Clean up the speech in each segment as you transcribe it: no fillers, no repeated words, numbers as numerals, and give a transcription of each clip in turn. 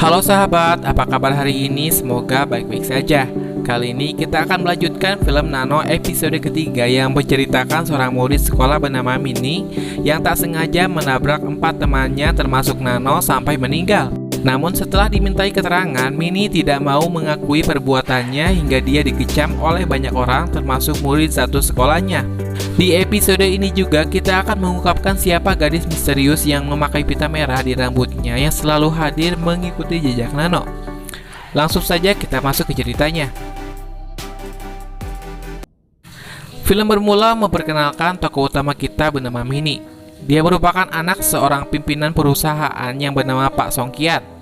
Halo sahabat, apa kabar hari ini? Semoga baik-baik saja. Kali ini kita akan melanjutkan film Nano episode ketiga yang menceritakan seorang murid sekolah bernama Mini yang tak sengaja menabrak 4 temannya termasuk Nano sampai meninggal. Namun setelah dimintai keterangan, Mini tidak mau mengakui perbuatannya hingga dia dikecam oleh banyak orang termasuk murid satu sekolahnya. Di episode ini juga kita akan mengungkapkan siapa gadis misterius yang memakai pita merah di rambutnya yang selalu hadir mengikuti jejak Nano. Langsung saja kita masuk ke ceritanya. Film bermula memperkenalkan tokoh utama kita bernama Mini. Dia merupakan anak seorang pimpinan perusahaan yang bernama Pak Songkiat.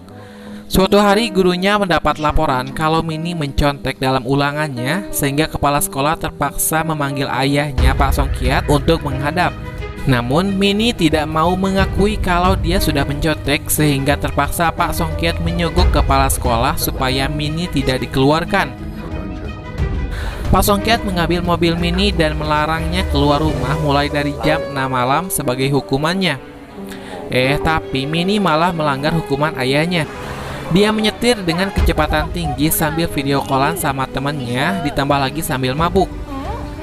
Suatu hari gurunya mendapat laporan kalau Mini mencontek dalam ulangannya sehingga kepala sekolah terpaksa memanggil ayahnya Pak Songkiat untuk menghadap. Namun Mini tidak mau mengakui kalau dia sudah mencontek sehingga terpaksa Pak Songkiat menyogok kepala sekolah supaya Mini tidak dikeluarkan. Pak Songkiat mengambil mobil Mini dan melarangnya keluar rumah mulai dari jam 6 malam sebagai hukumannya. Tapi Mini malah melanggar hukuman ayahnya. Dia menyetir dengan kecepatan tinggi sambil video callan sama temannya, ditambah lagi sambil mabuk.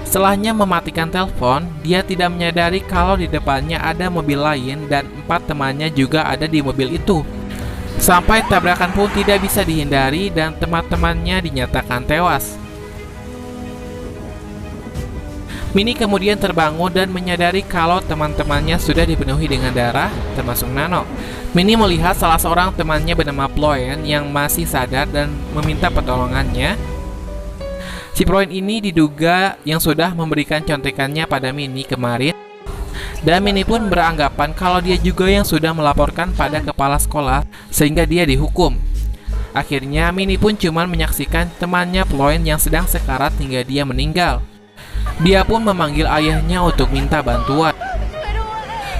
Setelahnya mematikan telepon, dia tidak menyadari kalau di depannya ada mobil lain dan 4 temannya juga ada di mobil itu. Sampai tabrakan pun tidak bisa dihindari dan teman-temannya dinyatakan tewas. Mini kemudian terbangun dan menyadari kalau teman-temannya sudah dipenuhi dengan darah, termasuk Nano. Mini melihat salah seorang temannya bernama Ploen yang masih sadar dan meminta pertolongannya. Si Ploen ini diduga yang sudah memberikan contekannya pada Mini kemarin. Dan Mini pun beranggapan kalau dia juga yang sudah melaporkan pada kepala sekolah sehingga dia dihukum. Akhirnya Mini pun cuma menyaksikan temannya Ploen yang sedang sekarat hingga dia meninggal. Dia pun memanggil ayahnya untuk minta bantuan.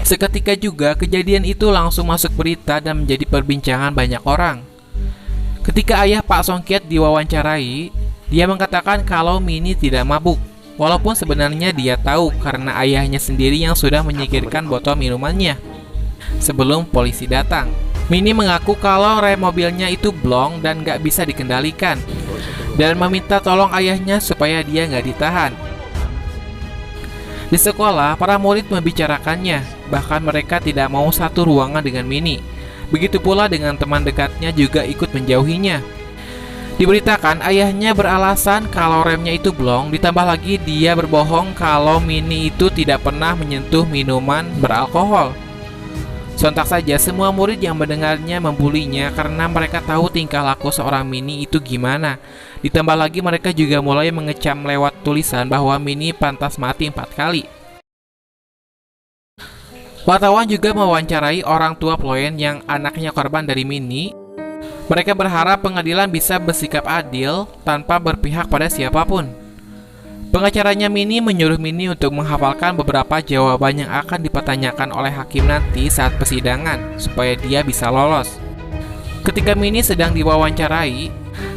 Seketika juga kejadian itu langsung masuk berita dan menjadi perbincangan banyak orang. Ketika ayah Pak Songkiat diwawancarai, dia mengatakan kalau Mini tidak mabuk. Walaupun sebenarnya dia tahu karena ayahnya sendiri yang sudah menyingkirkan botol minumannya. Sebelum polisi datang, Mini mengaku kalau rem mobilnya itu blong dan gak bisa dikendalikan, dan meminta tolong ayahnya supaya dia gak ditahan. Di sekolah, para murid membicarakannya, bahkan mereka tidak mau satu ruangan dengan Mini. Begitu pula dengan teman dekatnya juga ikut menjauhinya. Diberitakan ayahnya beralasan kalau remnya itu blong, ditambah lagi dia berbohong kalau Mini itu tidak pernah menyentuh minuman beralkohol. Sontak saja semua murid yang mendengarnya membulinya karena mereka tahu tingkah laku seorang Mini itu gimana. Ditambah lagi mereka juga mulai mengecam lewat tulisan bahwa Mini pantas mati 4 kali. Wartawan juga mewawancarai orang tua Ploen yang anaknya korban dari Mini. Mereka berharap pengadilan bisa bersikap adil tanpa berpihak pada siapapun. Pengacaranya Mini menyuruh Mini untuk menghafalkan beberapa jawaban yang akan dipertanyakan oleh hakim nanti saat persidangan, supaya dia bisa lolos. Ketika Mini sedang diwawancarai,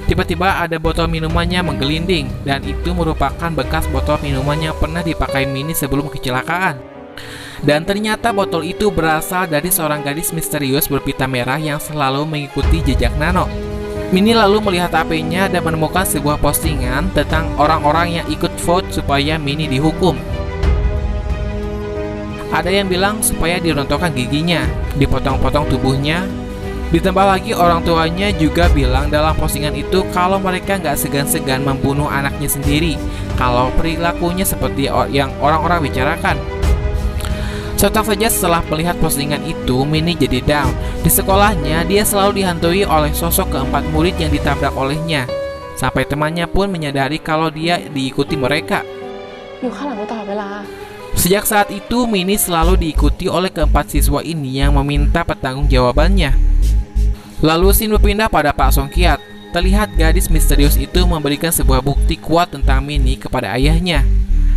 tiba-tiba ada botol minumannya menggelinding, dan itu merupakan bekas botol minuman yang pernah dipakai Mini sebelum kecelakaan. Dan ternyata botol itu berasal dari seorang gadis misterius berpita merah yang selalu mengikuti jejak Nano. Mini lalu melihat HP-nya dan menemukan sebuah postingan tentang orang-orang yang ikut vote supaya Mini dihukum. Ada yang bilang supaya dirontokkan giginya, dipotong-potong tubuhnya. Ditambah lagi orang tuanya juga bilang dalam postingan itu kalau mereka nggak segan-segan membunuh anaknya sendiri kalau perilakunya seperti yang orang-orang bicarakan. Sontak saja setelah melihat postingan itu, Mini jadi down. Di sekolahnya, dia selalu dihantui oleh sosok keempat murid yang ditabrak olehnya. Sampai temannya pun menyadari kalau dia diikuti mereka. Sejak saat itu, Mini selalu diikuti oleh keempat siswa ini yang meminta pertanggungjawabannya. Lalu scene berpindah pada Pak Songkiat. Terlihat gadis misterius itu memberikan sebuah bukti kuat tentang Mini kepada ayahnya.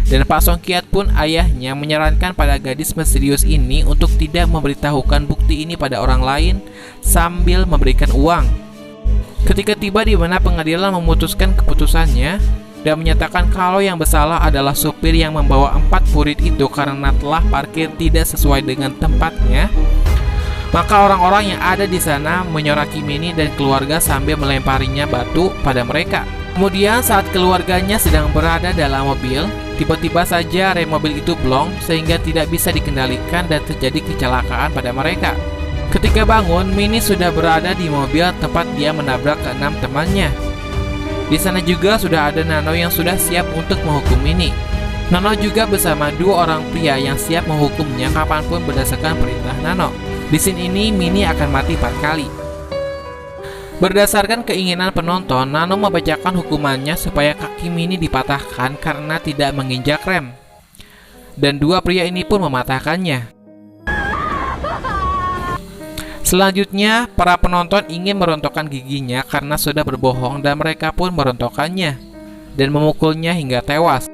Dan Pak Songkiat pun ayahnya menyarankan pada gadis misterius ini untuk tidak memberitahukan bukti ini pada orang lain sambil memberikan uang. Ketika tiba di mana pengadilan memutuskan keputusannya dan menyatakan kalau yang bersalah adalah supir yang membawa 4 murid itu karena telah parkir tidak sesuai dengan tempatnya, Maka orang-orang yang ada di sana menyoraki Minnie dan keluarga sambil melemparinya batu pada mereka. Kemudian saat keluarganya sedang berada dalam mobil, tiba-tiba saja rem mobil itu blong sehingga tidak bisa dikendalikan dan terjadi kecelakaan pada mereka. Ketika bangun, Minnie sudah berada di mobil tempat dia menabrak keenam temannya. Di sana juga sudah ada Nano yang sudah siap untuk menghukum Minnie. Nano juga bersama dua orang pria yang siap menghukumnya kapanpun berdasarkan perintah Nano. Di scene ini, Minnie akan mati 4 kali. Berdasarkan keinginan penonton, Nano membacakan hukumannya supaya kaki Minnie dipatahkan karena tidak menginjak rem. Dan dua pria ini pun mematahkannya. Selanjutnya, para penonton ingin merontokkan giginya karena sudah berbohong dan mereka pun merontokkannya dan memukulnya hingga tewas.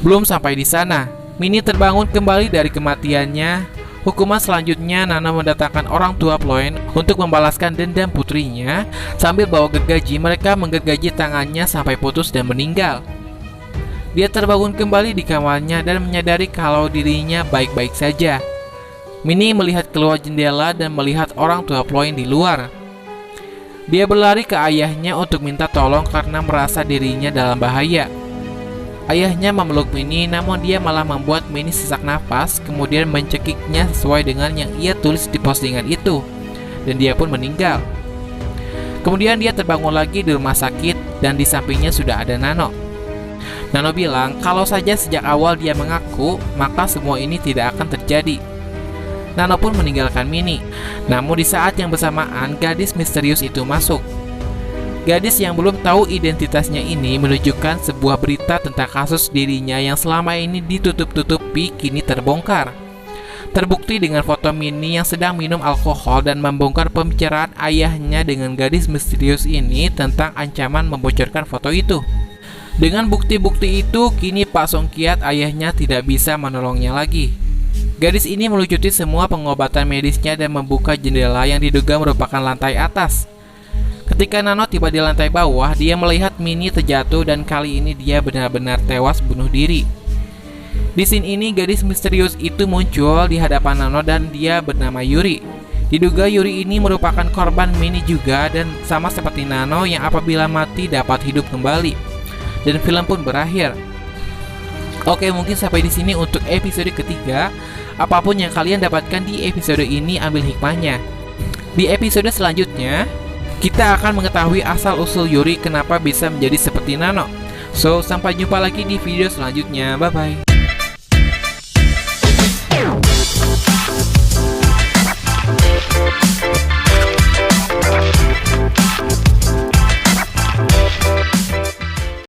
Belum sampai di sana, Minnie terbangun kembali dari kematiannya. Hukuman selanjutnya, Nano mendatangkan orang tua Ploen untuk membalaskan dendam putrinya. Sambil bawa gergaji, mereka menggergaji tangannya sampai putus dan meninggal. Dia terbangun kembali di kamarnya dan menyadari kalau dirinya baik-baik saja. Minnie melihat keluar jendela dan melihat orang tua Ploen di luar. Dia berlari ke ayahnya untuk minta tolong karena merasa dirinya dalam bahaya. Ayahnya memeluk Minnie, namun dia malah membuat Minnie sesak napas, kemudian mencekiknya sesuai dengan yang ia tulis di postingan itu, dan dia pun meninggal. Kemudian dia terbangun lagi di rumah sakit, dan di sampingnya sudah ada Nano. Nano bilang kalau saja sejak awal dia mengaku, maka semua ini tidak akan terjadi. Nano pun meninggalkan Minnie. Namun di saat yang bersamaan, gadis misterius itu masuk. Gadis yang belum tahu identitasnya ini menunjukkan sebuah berita tentang kasus dirinya yang selama ini ditutup-tutupi kini terbongkar. Terbukti dengan foto Minnie yang sedang minum alkohol dan membongkar pembicaraan ayahnya dengan gadis misterius ini tentang ancaman membocorkan foto itu. Dengan bukti-bukti itu, kini Pak Songkiat ayahnya tidak bisa menolongnya lagi. Gadis ini melucuti semua pengobatan medisnya dan membuka jendela yang diduga merupakan lantai atas. Ketika Nano tiba di lantai bawah, dia melihat Minnie terjatuh dan kali ini dia benar-benar tewas bunuh diri. Di scene ini, gadis misterius itu muncul di hadapan Nano dan dia bernama Yuri. Diduga Yuri ini merupakan korban Minnie juga dan sama seperti Nano yang apabila mati dapat hidup kembali. Dan film pun berakhir. Oke, mungkin sampai di sini untuk episode ketiga. Apapun yang kalian dapatkan di episode ini, ambil hikmahnya. Di episode selanjutnya, kita akan mengetahui asal-usul Yuri kenapa bisa menjadi seperti Nano. So, sampai jumpa lagi di video selanjutnya. Bye-bye.